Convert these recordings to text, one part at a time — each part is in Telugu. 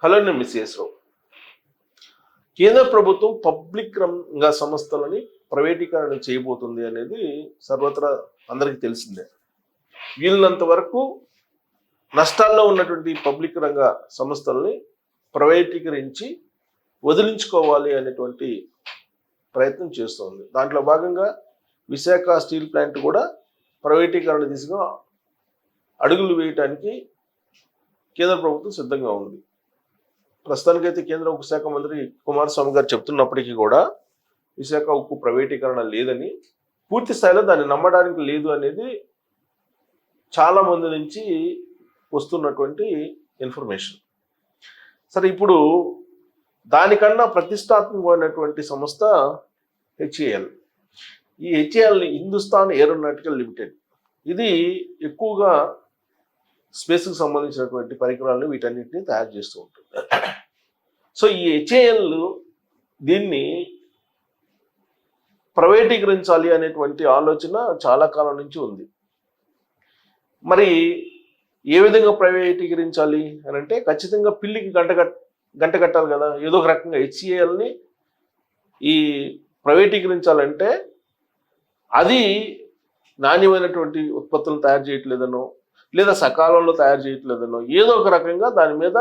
హలో, నేను మిస్ రావు. కేంద్ర ప్రభుత్వం పబ్లిక్ రంగ సంస్థలని ప్రైవేటీకరణ చేయబోతుంది అనేది సర్వత్రా అందరికీ తెలిసిందే. వీళ్ళంత వరకు నష్టాల్లో ఉన్నటువంటి పబ్లిక్ రంగ సంస్థల్ని ప్రైవేటీకరించి వదిలించుకోవాలి అనేటువంటి ప్రయత్నం చేస్తోంది. దాంట్లో భాగంగా విశాఖ స్టీల్ ప్లాంట్ కూడా ప్రైవేటీకరణ దిశగా అడుగులు వేయటానికి కేంద్ర ప్రభుత్వం సిద్ధంగా ఉంది. ప్రస్తుతానికైతే కేంద్ర ఉక్కు శాఖ మంత్రి కుమారస్వామి గారు చెప్తున్నప్పటికీ కూడా విశాఖ ఉక్కు ప్రైవేటీకరణ లేదని, పూర్తి స్థాయిలో దాన్ని నమ్మడానికి లేదు అనేది చాలా మంది నుంచి వస్తున్నటువంటి ఇన్ఫర్మేషన్. సరే, ఇప్పుడు దానికన్నా ప్రతిష్టాత్మకమైనటువంటి సంస్థ హెచ్ఏఎల్. ఈ హెచ్ఏఎల్ని హిందుస్థాన్ ఏరోనాటికల్ లిమిటెడ్, ఇది ఎక్కువగా స్పేస్కి సంబంధించినటువంటి పరికరాలను వీటన్నిటిని తయారు చేస్తూ ఉంటుంది. సో ఈ హెచ్ఏఎల్ దీన్ని ప్రైవేటీకరించాలి అనేటువంటి ఆలోచన చాలా కాలం నుంచి ఉంది. మరి ఏ విధంగా ప్రైవేటీకరించాలి అని అంటే, ఖచ్చితంగా పిల్లికి గంట కట్టాలి కదా. ఏదో ఒక రకంగా హెచ్ఏఎల్ని ఈ ప్రైవేటీకరించాలంటే అది నాణ్యమైనటువంటి ఉత్పత్తులను తయారు చేయట్లేదనో, లేదా సకాలంలో తయారు చేయట్లేదనో, ఏదో ఒక రకంగా దాని మీద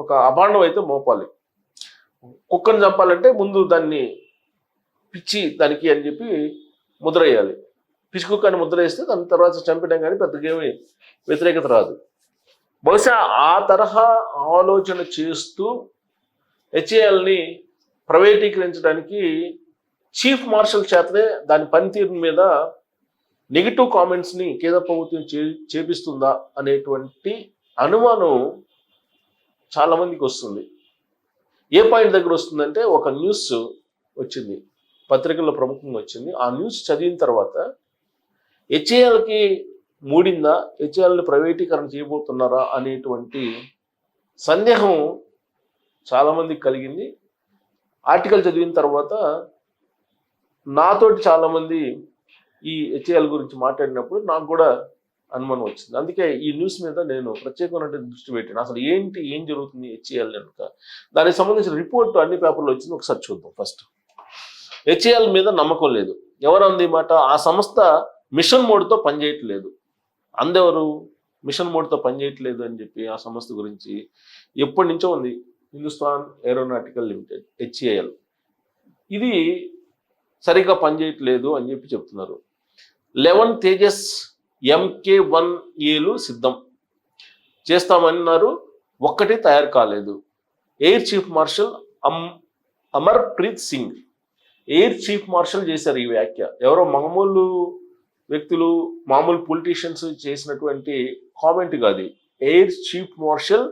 ఒక అభాండం అయితే మోపాలి. కుక్కను చంపాలంటే ముందు దాన్ని పిచ్చి దానికి అని చెప్పి ముద్ర వేయాలి. పిచ్చి కుక్కని ముద్ర వేస్తే దాని తర్వాత చంపడం కానీ పెద్దగా ఏమి వ్యతిరేకత రాదు. బహుశా ఆ తరహా ఆలోచన చేస్తూ హెచ్ఏఎల్ని ప్రైవేటీకరించడానికి చీఫ్ మార్షల్ చేతనే దాని పనితీరు మీద నెగిటివ్ కామెంట్స్ని కేంద్ర ప్రభుత్వం చేపిస్తుందా అనేటువంటి అనుమానం చాలామందికి వస్తుంది. ఏ పాయింట్ దగ్గర వస్తుందంటే, ఒక న్యూస్ వచ్చింది, పత్రికల్లో ప్రముఖంగా వచ్చింది. ఆ న్యూస్ చదివిన తర్వాత హెచ్ఏఎల్కి మూడిందా, హెచ్ఏఎల్ని ప్రైవేటీకరణ చేయబోతున్నారా అనేటువంటి సందేహం చాలామందికి కలిగింది. ఆర్టికల్ చదివిన తర్వాత నాతోటి చాలామంది ఈ హెచ్ఏఎల్ గురించి మాట్లాడినప్పుడు నాకు కూడా అనుమానం వచ్చింది. అందుకే ఈ న్యూస్ మీద నేను ప్రత్యేకమైన దృష్టి పెట్టాను. అసలు ఏం జరుగుతుంది హెచ్ఏఎల్ కనుక. దానికి సంబంధించిన రిపోర్ట్ అన్ని పేపర్లో వచ్చింది. ఒకసారి చూద్దాం. ఫస్ట్, హెచ్ఏఎల్ మీద నమ్మకం లేదు. ఎవరు అంది మాట? ఆ సంస్థ మిషన్ మోడ్తో పనిచేయట్లేదు. అందెవరు? మిషన్ మోడ్తో పనిచేయట్లేదు అని చెప్పి ఆ సంస్థ గురించి ఎప్పటి నుంచో ఉంది. హిందుస్థాన్ ఏరోనాటికల్ లిమిటెడ్, హెచ్ఏఎల్, ఇది సరిగ్గా పనిచేయట్లేదు అని చెప్పి చెప్తున్నారు. 11 తేజస్ MK-1Aలు సిద్ధం చేస్తామన్నారు, ఒక్కటి తయారు కాలేదు. Air chief marshal Amar Preet Singh, air chief marshal చేశారు ఈ వ్యాఖ్య. ఎవరో మామూలు వ్యక్తులు, మామూలు పొలిటీషియన్స్ చేసినటువంటి కామెంట్ కాదు. Air chief marshal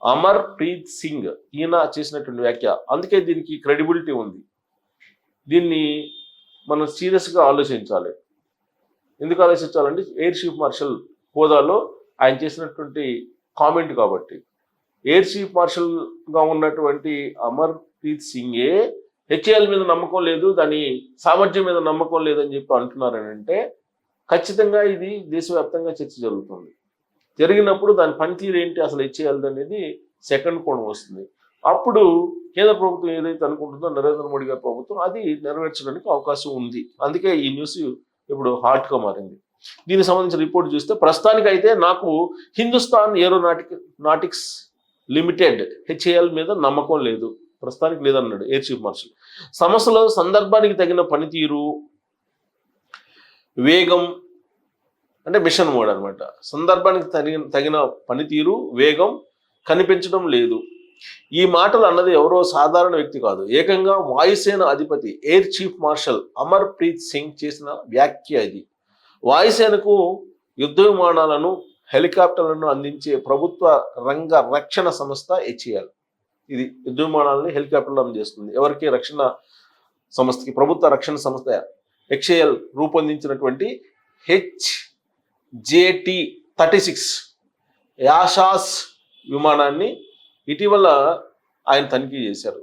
Amar Preet Singh ఈయన చేసినటువంటి వ్యాఖ్య. అందుకే దీనికి క్రెడిబిలిటీ ఉంది. దీన్ని మనం సీరియస్గా ఆలోచించాలి. ఎందుకు ఆలోచించాలంటే, ఎయిర్ చీఫ్ మార్షల్ హోదాలో ఆయన చేసినటువంటి కామెంట్ కాబట్టి. ఎయిర్ చీఫ్ మార్షల్గా ఉన్నటువంటి అమర్ ప్రీత్ సింగే హెచ్ఏఎల్ మీద నమ్మకం లేదు, దాని సామర్థ్యం మీద నమ్మకం లేదని చెప్పి అంటున్నారని అంటే, ఖచ్చితంగా ఇది దేశవ్యాప్తంగా చర్చ జరుగుతుంది. జరిగినప్పుడు దాని పనితీరు ఏంటి అసలు హెచ్ఏఎల్ అనేది సెకండ్ కోణం వస్తుంది. అప్పుడు కేంద్ర ప్రభుత్వం ఏదైతే అనుకుంటుందో నరేంద్ర మోడీ గారి ప్రభుత్వం, అది నెరవేర్చడానికి అవకాశం ఉంది. అందుకే ఈ న్యూస్ ఇప్పుడు హాట్గా మారింది. దీనికి సంబంధించిన రిపోర్ట్ చూస్తే, ప్రస్తుతానికి అయితే నాకు హిందుస్థాన్ ఏరోనాటిక్స్ లిమిటెడ్ హెచ్ఏఎల్ మీద నమ్మకం లేదు, ప్రస్తుతానికి లేదన్నాడు ఎయిర్ చీఫ్ మార్షల్. సంస్థలో సందర్భానికి తగిన పనితీరు, వేగం, అంటే మిషన్ మోడ్ అనమాట, సందర్భానికి తగిన పనితీరు, వేగం కనిపించడం లేదు. ఈ మాటలు అన్నది ఎవరో సాధారణ వ్యక్తి కాదు, ఏకంగా వాయుసేన అధిపతి air chief marshal Amar Preet Singh చేసిన వ్యాఖ్య ఇది. వాయుసేనకు యుద్ధ విమానాలను, హెలికాప్టర్లను అందించే ప్రభుత్వ రంగ రక్షణ సంస్థ హెచ్ఏఎల్. ఇది యుద్ధ విమానాలని, హెలికాప్టర్లు అందజేస్తుంది. ఎవరికి? రక్షణ సంస్థకి, ప్రభుత్వ రక్షణ సంస్థ హెచ్ఏఎల్ రూపొందించినటువంటి HJT-36 యాషాస్ విమానాన్ని ఇటీవల ఆయన తనిఖీ చేశారు.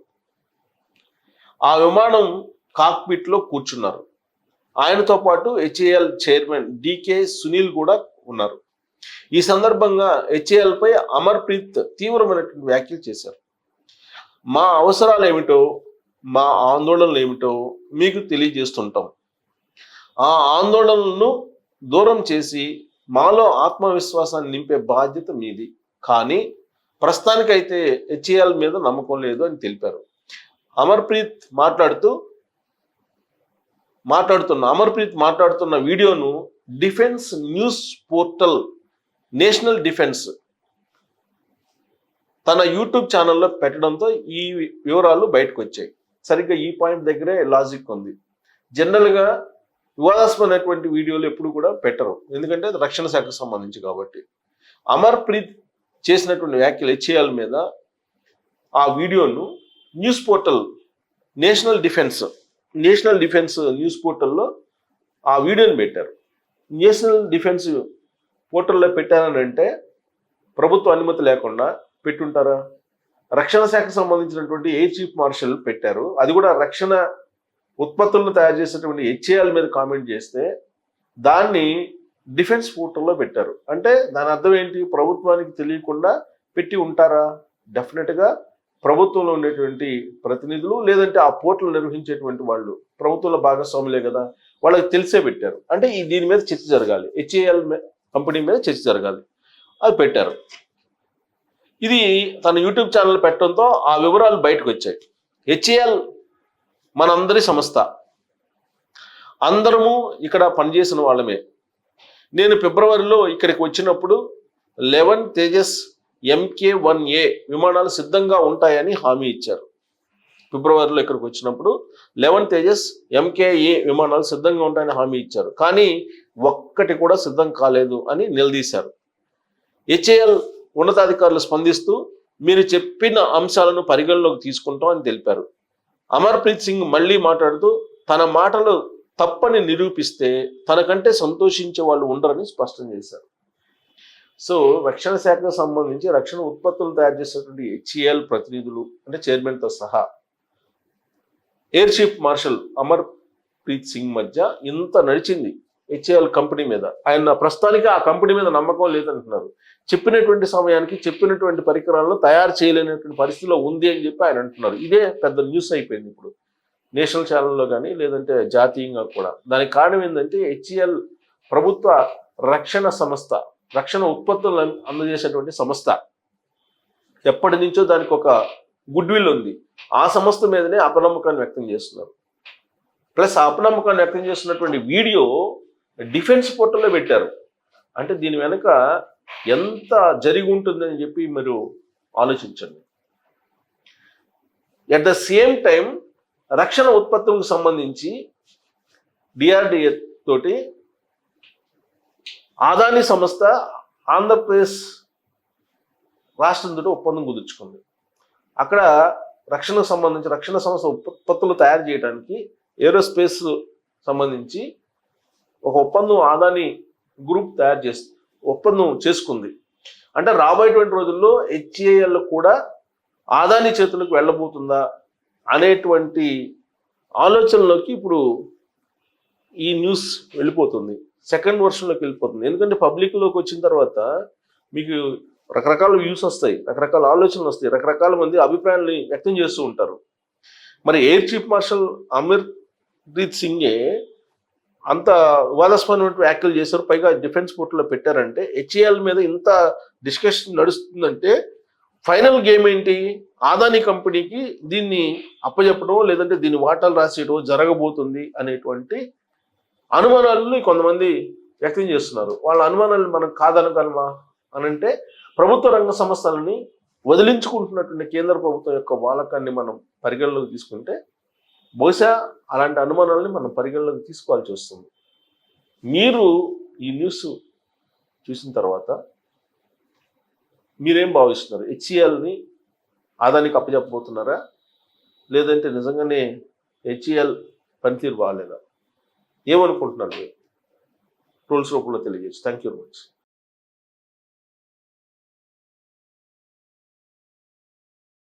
ఆ విమానం కాక్పిట్లో కూర్చున్నారు. ఆయనతో పాటు హెచ్ఏఎల్ చైర్మన్ DK సునీల్ కూడా ఉన్నారు. ఈ సందర్భంగా హెచ్ఏఎల్ పై అమర్ప్రీత్ తీవ్రమైనటువంటి వ్యాఖ్యలు చేశారు. మా అవసరాలు ఏమిటో, మా ఆందోళనలు ఏమిటో మీకు తెలియజేస్తుంటాం. ఆ ఆందోళనలను దూరం చేసి మాలో ఆత్మవిశ్వాసాన్ని నింపే బాధ్యత మీది. కానీ ప్రస్తుతానికైతే హెచ్ఏఎల్ మీద నమ్మకం లేదు అని తెలిపారు. అమర్ప్రీత్ మాట్లాడుతున్న వీడియోను defence news portal national defence తన యూట్యూబ్ ఛానల్లో పెట్టడంతో ఈ వివరాలు బయటకు వచ్చాయి. సరిగ్గా ఈ పాయింట్ దగ్గరే లాజిక్ ఉంది. జనరల్గా వివాదాస్పదమైనటువంటి వీడియోలు ఎప్పుడు కూడా పెట్టరు, ఎందుకంటే అది రక్షణ శాఖకు సంబంధించి కాబట్టి. అమర్ప్రీత్ చేసినటువంటి వ్యాఖ్యలు హెచ్ఏఎల్ మీద ఆ వీడియోను news portal national defence news పోర్టల్లో ఆ వీడియోని పెట్టారు. నేషనల్ డిఫెన్స్ పోర్టల్లో పెట్టారని అంటే ప్రభుత్వ అనుమతి లేకుండా పెట్టుంటారా? రక్షణ శాఖకు సంబంధించినటువంటి ఎయిర్ చీఫ్ మార్షల్ పెట్టారు. అది కూడా రక్షణ ఉత్పత్తులను తయారు చేసేటువంటి హెచ్ఏఎల్ మీద కామెంట్ చేస్తే దాన్ని డిఫెన్స్ పోర్టల్లో పెట్టారు. అంటే దాని అర్థం ఏంటి? ప్రభుత్వానికి తెలియకుండా పెట్టి ఉంటారా? డెఫినెట్గా ప్రభుత్వంలో ఉండేటువంటి ప్రతినిధులు లేదంటే ఆ పోర్టల్ నిర్వహించేటువంటి వాళ్ళు ప్రభుత్వంలో భాగస్వాములే కదా, వాళ్ళకి తెలిసే పెట్టారు. అంటే దీని మీద చర్చ జరగాలి, హెచ్ఏఎల్ కంపెనీ మీద చర్చ జరగాలి, అది పెట్టారు. ఇది తన యూట్యూబ్ ఛానల్ పెట్టడంతో ఆ వివరాలు బయటకు వచ్చాయి. హెచ్ఏఎల్ మనందరి సంస్థ, అందరము ఇక్కడ పనిచేసిన వాళ్ళమే. నేను ఫిబ్రవరిలో ఇక్కడికి వచ్చినప్పుడు 11 తేజస్ MK-1A విమానాలు సిద్ధంగా ఉంటాయని హామీ ఇచ్చారు. ఫిబ్రవరిలో ఇక్కడికి వచ్చినప్పుడు 11 తేజస్ MK-A విమానాలు సిద్ధంగా ఉంటాయని హామీ ఇచ్చారు. కానీ ఒక్కటి కూడా సిద్ధం కాలేదు అని నిలదీశారు. హెచ్ఏఎల్ ఉన్నతాధికారులు స్పందిస్తూ మీరు చెప్పిన అంశాలను పరిగణలోకి తీసుకుంటాం అని తెలిపారు. అమర్ప్రీత్ సింగ్ మళ్ళీ మాట్లాడుతూ తన మాటలు తప్పని నిరూపిస్తే తనకంటే సంతోషించే వాళ్ళు ఉండరని స్పష్టం చేశారు. సో రక్షణ శాఖకు సంబంధించి రక్షణ ఉత్పత్తులు తయారు చేసేటువంటి హెచ్ఏఎల్ ప్రతినిధులు అంటే చైర్మన్తో సహా air chief marshal Amarpreet Singh మధ్య ఇంత నడిచింది హెచ్ఏఎల్ కంపెనీ మీద. ఆయన ప్రస్తుతానికి ఆ కంపెనీ మీద నమ్మకం లేదంటున్నారు. చెప్పినటువంటి సమయానికి చెప్పినటువంటి పరికరాలను తయారు చేయలేనటువంటి పరిస్థితిలో ఉంది అని చెప్పి ఆయన అంటున్నారు. ఇదే పెద్ద న్యూస్ అయిపోయింది ఇప్పుడు నేషనల్ ఛానల్లో కానీ లేదంటే జాతీయంగా కూడా. దానికి కారణం ఏంటంటే హెచ్ఏఎల్ ప్రభుత్వ రక్షణ సంస్థ, రక్షణ ఉత్పత్తులను అందజేసేటువంటి సంస్థ. ఎప్పటి నుంచో దానికి ఒక గుడ్ విల్ ఉంది. ఆ సంస్థ మీదనే అపనమ్మకాన్ని వ్యక్తం చేస్తున్నారు. ప్లస్ ఆ అపనమ్మకాన్ని వ్యక్తం చేస్తున్నటువంటి వీడియో డిఫెన్స్ పోర్టల్లో పెట్టారు. అంటే దీని వెనుక ఎంత జరిగి ఉంటుందని చెప్పి మీరు ఆలోచించండి. ఎట్ ద సేమ్ టైం రక్షణ ఉత్పత్తులకు సంబంధించి డిఆర్డిఏ తోటి ఆదాని సంస్థ ఆంధ్రప్రదేశ్ రాష్ట్రంతో ఒప్పందం కుదుర్చుకుంది. అక్కడ రక్షణకు సంబంధించి రక్షణ సంస్థ ఉత్పత్తులు తయారు చేయడానికి ఏరోస్పేస్ సంబంధించి ఒక ఒప్పందం ఆదాని గ్రూప్ ఒప్పందం చేసుకుంది. అంటే రాబోయేటువంటి రోజుల్లో హెచ్ఏఎల్ కూడా ఆదాని చేతులకు వెళ్ళబోతుందా అనేటువంటి ఆలోచనలోకి ఇప్పుడు ఈ న్యూస్ వెళ్ళిపోతుంది. సెకండ్ వర్షన్లోకి వెళ్ళిపోతుంది. ఎందుకంటే పబ్లిక్లోకి వచ్చిన తర్వాత మీకు రకరకాల వ్యూస్ వస్తాయి, రకరకాల ఆలోచనలు వస్తాయి, రకరకాల మంది అభిప్రాయాన్ని వ్యక్తం చేస్తూ ఉంటారు. మరి ఎయిర్ చీఫ్ మార్షల్ అమర్ప్రీత్ సింగే అంత వివాదాస్పదమైన వ్యాఖ్యలు చేశారు, పైగా డిఫెన్స్ పోర్టల్లో పెట్టారంటే హెచ్ఏఎల్ మీద ఇంత డిస్కషన్ నడుస్తుందంటే ఫైనల్ గేమ్ ఏంటి? ఆదాని కంపెనీకి దీన్ని అప్పచెప్పడం లేదంటే దీని వాటాలు రాసేయడం జరగబోతుంది అనేటువంటి అనుమానాలను కొంతమంది వ్యక్తం చేస్తున్నారు. వాళ్ళ అనుమానాలను మనం కాదనగలమా అని అంటే ప్రభుత్వ రంగ సంస్థలని వదిలించుకుంటున్నటువంటి కేంద్ర ప్రభుత్వం యొక్క వాలకాన్ని మనం పరిగణలోకి తీసుకుంటే బహుశా అలాంటి అనుమానాలని మనం పరిగణలోకి తీసుకోవాల్సి వస్తుంది. మీరు ఈ న్యూస్ చూసిన తర్వాత మీరేం భావిస్తున్నారు? హెచ్ఏఎల్ని ఆదానికి అప్పచెప్పబోతున్నారా, లేదంటే నిజంగానే హెచ్ఏఎల్ పనితీరు బాగాలేదా? ఏమనుకుంటున్నారు మీరు? ట్రోల్స్ రూపంలో తెలియజేసి. Thank you very much.